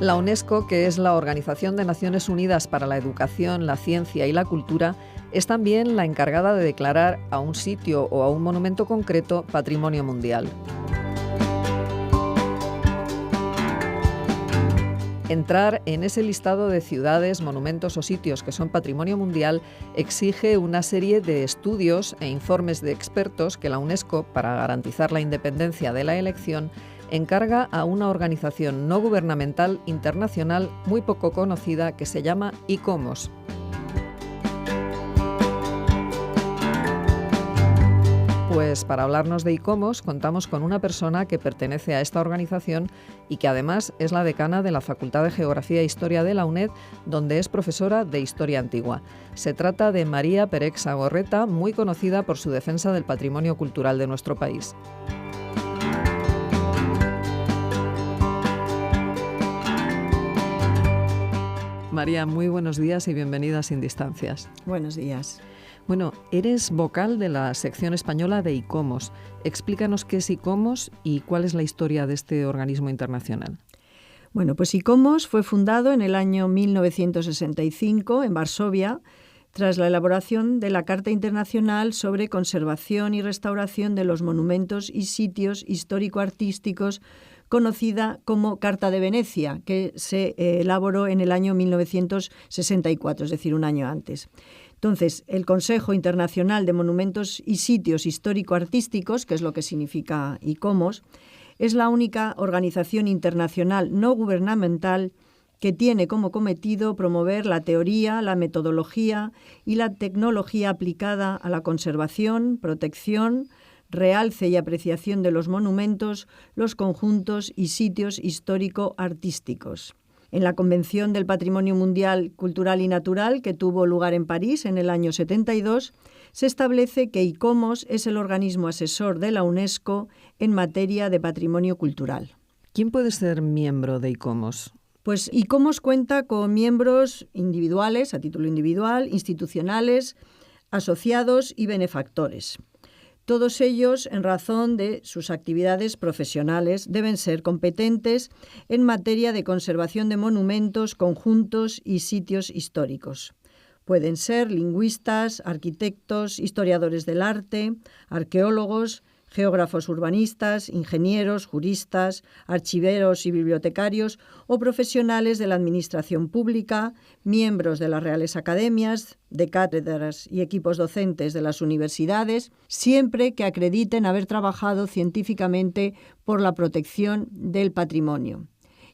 La UNESCO, que es la Organización de Naciones Unidas para la Educación, la Ciencia y la Cultura, es también la encargada de declarar a un sitio o a un monumento concreto Patrimonio Mundial. Entrar en ese listado de ciudades, monumentos o sitios que son patrimonio mundial exige una serie de estudios e informes de expertos que la UNESCO, para garantizar la independencia de la elección, encarga a una organización no gubernamental internacional muy poco conocida que se llama ICOMOS. Pues para hablarnos de ICOMOS contamos con una persona que pertenece a esta organización y que además es la decana de la Facultad de Geografía e Historia de la UNED, donde es profesora de Historia Antigua. Se trata de María Pérez Sagorreta, muy conocida por su defensa del patrimonio cultural de nuestro país. María, muy buenos días y bienvenida a Sin Distancias. Buenos días. Bueno, eres vocal de la sección española de ICOMOS. Explícanos qué es ICOMOS y cuál es la historia de este organismo internacional. Bueno, pues ICOMOS fue fundado en el año 1965 en Varsovia, tras la elaboración de la Carta Internacional sobre Conservación y Restauración de los Monumentos y Sitios Histórico-Artísticos, conocida como Carta de Venecia, que se elaboró en el año 1964, es decir, un año antes. Entonces, el Consejo Internacional de Monumentos y Sitios Histórico-Artísticos, que es lo que significa ICOMOS, es la única organización internacional no gubernamental que tiene como cometido promover la teoría, la metodología y la tecnología aplicada a la conservación, protección, realce y apreciación de los monumentos, los conjuntos y sitios histórico-artísticos. En la Convención del Patrimonio Mundial Cultural y Natural, que tuvo lugar en París en el año 72, se establece que ICOMOS es el organismo asesor de la UNESCO en materia de patrimonio cultural. ¿Quién puede ser miembro de ICOMOS? Pues ICOMOS cuenta con miembros individuales, a título individual, institucionales, asociados y benefactores. Todos ellos, en razón de sus actividades profesionales, deben ser competentes en materia de conservación de monumentos, conjuntos y sitios históricos. Pueden ser lingüistas, arquitectos, historiadores del arte, arqueólogos, geógrafos urbanistas, ingenieros, juristas, archiveros y bibliotecarios o profesionales de la administración pública, miembros de las Reales Academias, de cátedras y equipos docentes de las universidades, siempre que acrediten haber trabajado científicamente por la protección del patrimonio.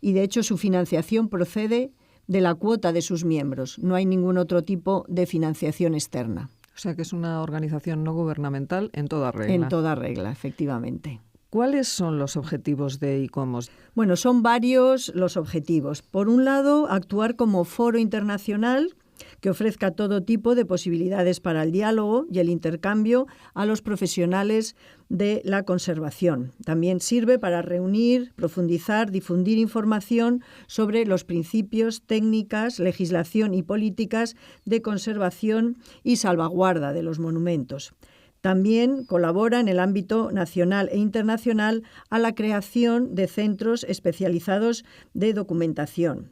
Y de hecho su financiación procede de la cuota de sus miembros. No hay ningún otro tipo de financiación externa. O sea que es una organización no gubernamental en toda regla. En toda regla, efectivamente. ¿Cuáles son los objetivos de ICOMOS? Bueno, son varios los objetivos. Por un lado, actuar como foro internacional que ofrezca todo tipo de posibilidades para el diálogo y el intercambio a los profesionales de la conservación. También sirve para reunir, profundizar, difundir información sobre los principios, técnicas, legislación y políticas de conservación y salvaguarda de los monumentos. También colabora en el ámbito nacional e internacional a la creación de centros especializados de documentación.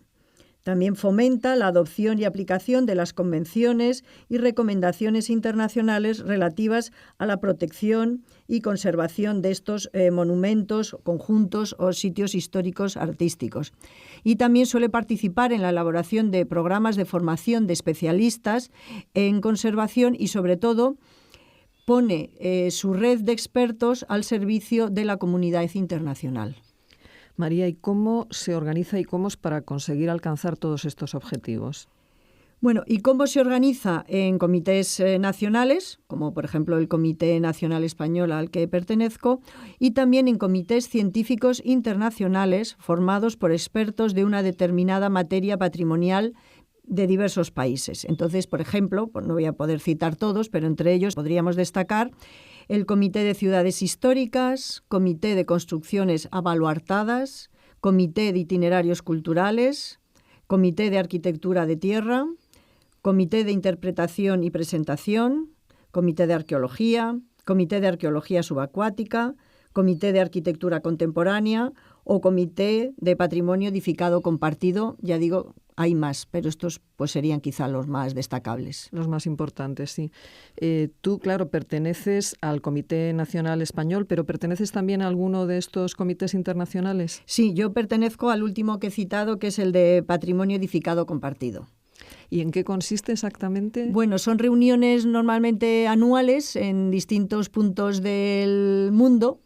También fomenta la adopción y aplicación de las convenciones y recomendaciones internacionales relativas a la protección y conservación de estos monumentos, conjuntos o sitios históricos artísticos. Y también suele participar en la elaboración de programas de formación de especialistas en conservación y, sobre todo, pone su red de expertos al servicio de la comunidad internacional. María, ¿y cómo se organiza ICOMOS para conseguir alcanzar todos estos objetivos? Bueno, ICOMOS se organiza en comités nacionales, como por ejemplo el Comité Nacional Español al que pertenezco, y también en comités científicos internacionales formados por expertos de una determinada materia patrimonial de diversos países. Entonces, por ejemplo, no voy a poder citar todos, pero entre ellos podríamos destacar el Comité de Ciudades Históricas, Comité de Construcciones Abaluartadas, Comité de Itinerarios Culturales, Comité de Arquitectura de Tierra, Comité de Interpretación y Presentación, Comité de Arqueología, Comité de Arqueología Subacuática, Comité de Arquitectura Contemporánea o Comité de Patrimonio Edificado Compartido. Ya digo, hay más, pero estos pues serían quizá los más destacables. Los más importantes, sí. Tú, claro, perteneces al Comité Nacional Español, pero ¿perteneces también a alguno de estos comités internacionales? Sí, yo pertenezco al último que he citado, que es el de Patrimonio Edificado Compartido. ¿Y en qué consiste exactamente? Bueno, son reuniones normalmente anuales en distintos puntos del mundo.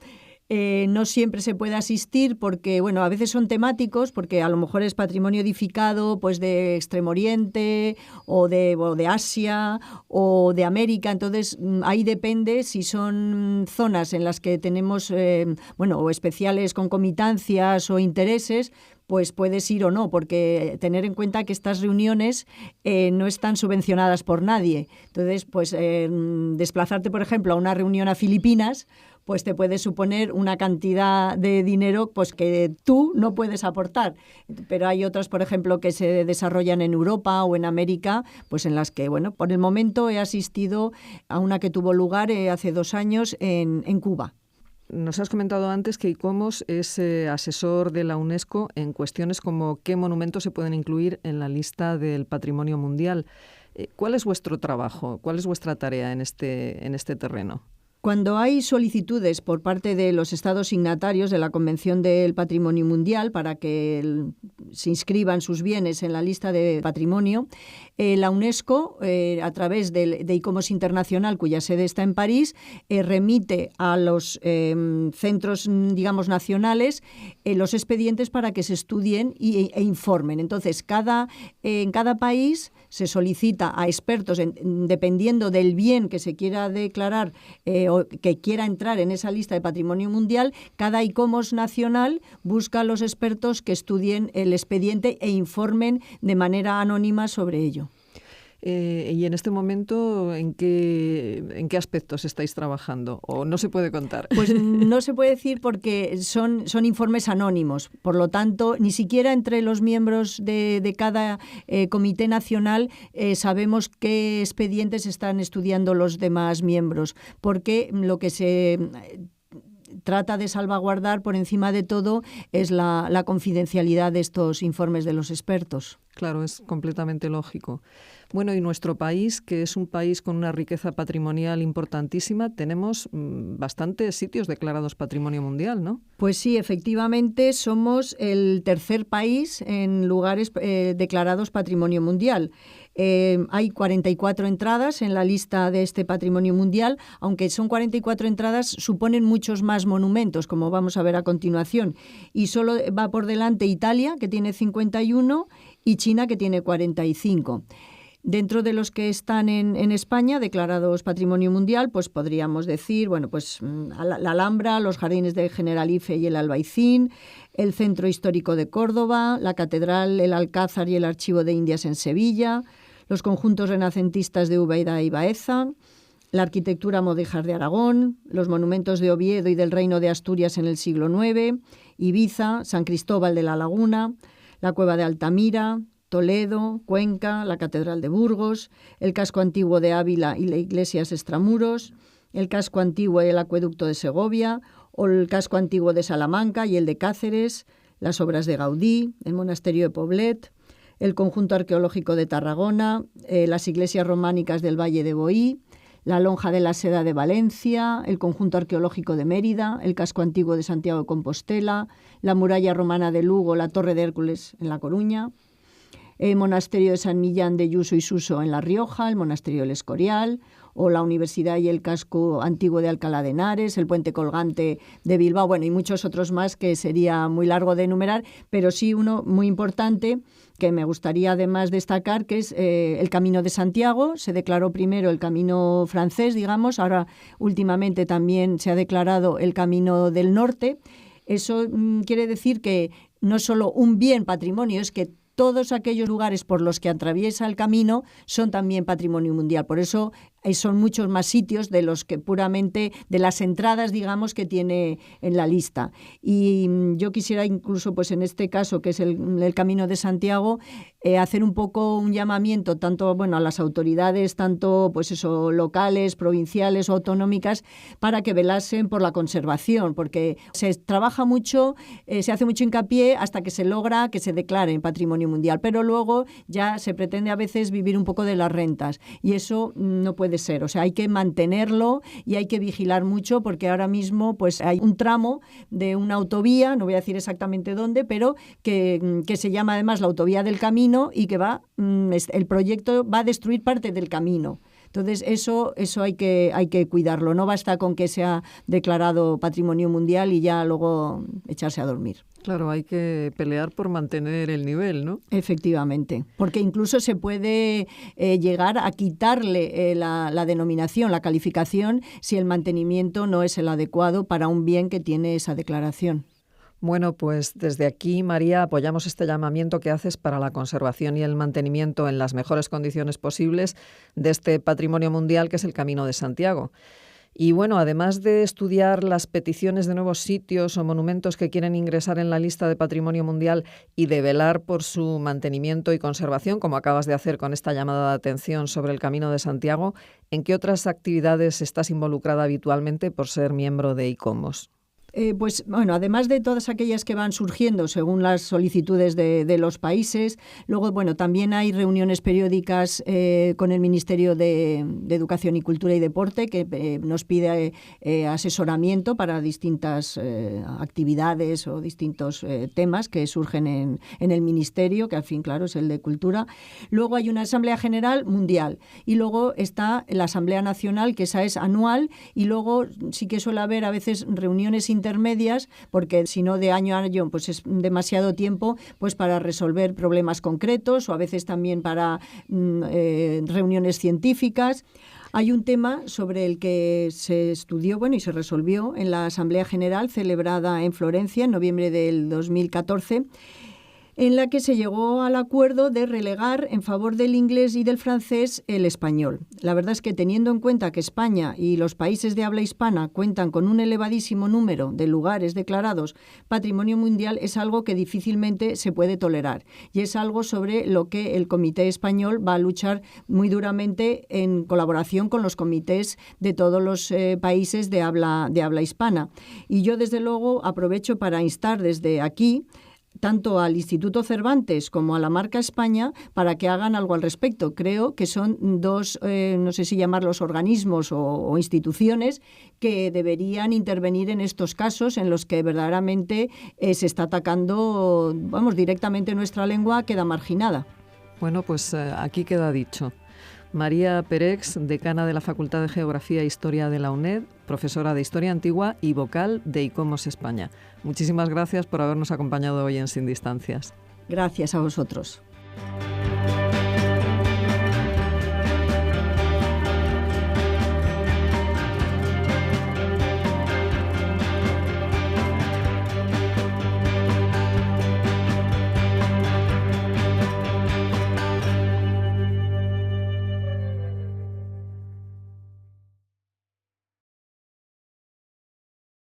No siempre se puede asistir porque, bueno, a veces son temáticos, porque a lo mejor es patrimonio edificado pues de Extremo Oriente o de Asia o de América. Entonces, ahí depende si son zonas en las que tenemos, o especiales concomitancias o intereses, pues puedes ir o no, porque tener en cuenta que estas reuniones no están subvencionadas por nadie. Entonces, pues desplazarte, por ejemplo, a una reunión a Filipinas, pues te puede suponer una cantidad de dinero pues que tú no puedes aportar. Pero hay otras, por ejemplo, que se desarrollan en Europa o en América, pues en las que, bueno, por el momento he asistido a una que tuvo lugar hace 2 años en Cuba. Nos has comentado antes que ICOMOS es asesor de la UNESCO en cuestiones como qué monumentos se pueden incluir en la lista del Patrimonio Mundial. ¿Cuál es vuestro trabajo? ¿Cuál es vuestra tarea en este terreno? Cuando hay solicitudes por parte de los Estados signatarios de la Convención del Patrimonio Mundial para que se inscriban sus bienes en la lista de patrimonio, la UNESCO, a través de ICOMOS Internacional, cuya sede está en París, remite a los centros, digamos, nacionales los expedientes para que se estudien e informen. Entonces, en cada país se solicita a expertos, dependiendo del bien que se quiera declarar o que quiera entrar en esa lista de patrimonio mundial, cada ICOMOS nacional busca a los expertos que estudien el expediente e informen de manera anónima sobre ello. Y en este momento, ¿en qué aspectos estáis trabajando? ¿O no se puede contar? Pues no se puede decir porque son informes anónimos. Por lo tanto, ni siquiera entre los miembros de cada comité nacional sabemos qué expedientes están estudiando los demás miembros, porque lo que se trata de salvaguardar por encima de todo es la confidencialidad de estos informes de los expertos. Claro, es completamente lógico. Bueno, y nuestro país, que es un país con una riqueza patrimonial importantísima, tenemos bastantes sitios declarados Patrimonio Mundial, ¿no? Pues sí, efectivamente, somos el tercer país en lugares declarados Patrimonio Mundial. Hay 44 entradas en la lista de este Patrimonio Mundial, aunque son 44 entradas, suponen muchos más monumentos, como vamos a ver a continuación. Y solo va por delante Italia, que tiene 51, y China, que tiene 45. Dentro de los que están en España declarados Patrimonio Mundial, pues podríamos decir, bueno, pues la Alhambra, los jardines de Generalife y el Albaicín, el Centro Histórico de Córdoba, la Catedral, el Alcázar y el Archivo de Indias en Sevilla, los conjuntos renacentistas de Úbeda y Baeza, la arquitectura mudéjar de Aragón, los monumentos de Oviedo y del Reino de Asturias en el siglo IX, Ibiza, San Cristóbal de la Laguna, la Cueva de Altamira, Toledo, Cuenca, la Catedral de Burgos, el casco antiguo de Ávila y la Iglesias Extramuros, el casco antiguo y el acueducto de Segovia, o el casco antiguo de Salamanca y el de Cáceres, las obras de Gaudí, el monasterio de Poblet, el conjunto arqueológico de Tarragona, las iglesias románicas del Valle de Boí, la lonja de la Seda de Valencia, el conjunto arqueológico de Mérida, el casco antiguo de Santiago de Compostela, la muralla romana de Lugo, la Torre de Hércules en La Coruña, el monasterio de San Millán de Yuso y Suso en La Rioja, el monasterio del Escorial, o la Universidad y el casco antiguo de Alcalá de Henares, el puente colgante de Bilbao, bueno, y muchos otros más que sería muy largo de enumerar, pero sí uno muy importante que me gustaría además destacar, que es el Camino de Santiago. Se declaró primero el Camino francés, digamos, ahora últimamente también se ha declarado el Camino del Norte. Eso quiere decir que no solo un bien patrimonio, es que todos aquellos lugares por los que atraviesa el camino son también patrimonio mundial. Por eso son muchos más sitios de los que puramente, de las entradas, digamos, que tiene en la lista. Y yo quisiera incluso, pues en este caso, que es el Camino de Santiago, hacer un poco un llamamiento tanto, bueno, a las autoridades, tanto pues eso, locales, provinciales o autonómicas, para que velasen por la conservación, porque se trabaja mucho, se hace mucho hincapié hasta que se logra que se declare en Patrimonio Mundial, pero luego ya se pretende a veces vivir un poco de las rentas y eso no puede ser. O sea, hay que mantenerlo y hay que vigilar mucho, porque ahora mismo pues hay un tramo de una autovía, no voy a decir exactamente dónde, pero que se llama además la Autovía del Camino y que el proyecto va a destruir parte del camino. Entonces, eso hay que cuidarlo. No basta con que sea declarado Patrimonio Mundial y ya luego echarse a dormir. Claro, hay que pelear por mantener el nivel, ¿no? Efectivamente, porque incluso se puede llegar a quitarle la denominación, la calificación, si el mantenimiento no es el adecuado para un bien que tiene esa declaración. Bueno, pues desde aquí, María, apoyamos este llamamiento que haces para la conservación y el mantenimiento en las mejores condiciones posibles de este patrimonio mundial que es el Camino de Santiago. Y bueno, además de estudiar las peticiones de nuevos sitios o monumentos que quieren ingresar en la lista de Patrimonio Mundial y de velar por su mantenimiento y conservación, como acabas de hacer con esta llamada de atención sobre el Camino de Santiago, ¿en qué otras actividades estás involucrada habitualmente por ser miembro de ICOMOS? Pues bueno, además de todas aquellas que van surgiendo según las solicitudes de los países, luego bueno, también hay reuniones periódicas con el Ministerio de Educación y Cultura y Deporte que nos pide asesoramiento para distintas actividades o distintos temas que surgen en el Ministerio, que al fin, claro, es el de Cultura. Luego hay una Asamblea General Mundial y luego está la Asamblea Nacional, que esa es anual, y luego sí que suele haber a veces reuniones intermedias, porque si no de año a año pues es demasiado tiempo pues para resolver problemas concretos o a veces también para reuniones científicas. Hay un tema sobre el que se estudió y se resolvió en la Asamblea General celebrada en Florencia en noviembre del 2014, en la que se llegó al acuerdo de relegar en favor del inglés y del francés el español. La verdad es que teniendo en cuenta que España y los países de habla hispana cuentan con un elevadísimo número de lugares declarados Patrimonio Mundial, es algo que difícilmente se puede tolerar y es algo sobre lo que el Comité Español va a luchar muy duramente en colaboración con los comités de todos los países de habla hispana. Y yo desde luego aprovecho para instar desde aquí tanto al Instituto Cervantes como a la Marca España para que hagan algo al respecto. Creo que son dos, no sé si llamarlos organismos o instituciones que deberían intervenir en estos casos en los que verdaderamente se está atacando, directamente nuestra lengua queda marginada. Bueno, pues aquí queda dicho. María Perex, decana de la Facultad de Geografía e Historia de la UNED, profesora de Historia Antigua y vocal de ICOMOS España. Muchísimas gracias por habernos acompañado hoy en Sin Distancias. Gracias a vosotros.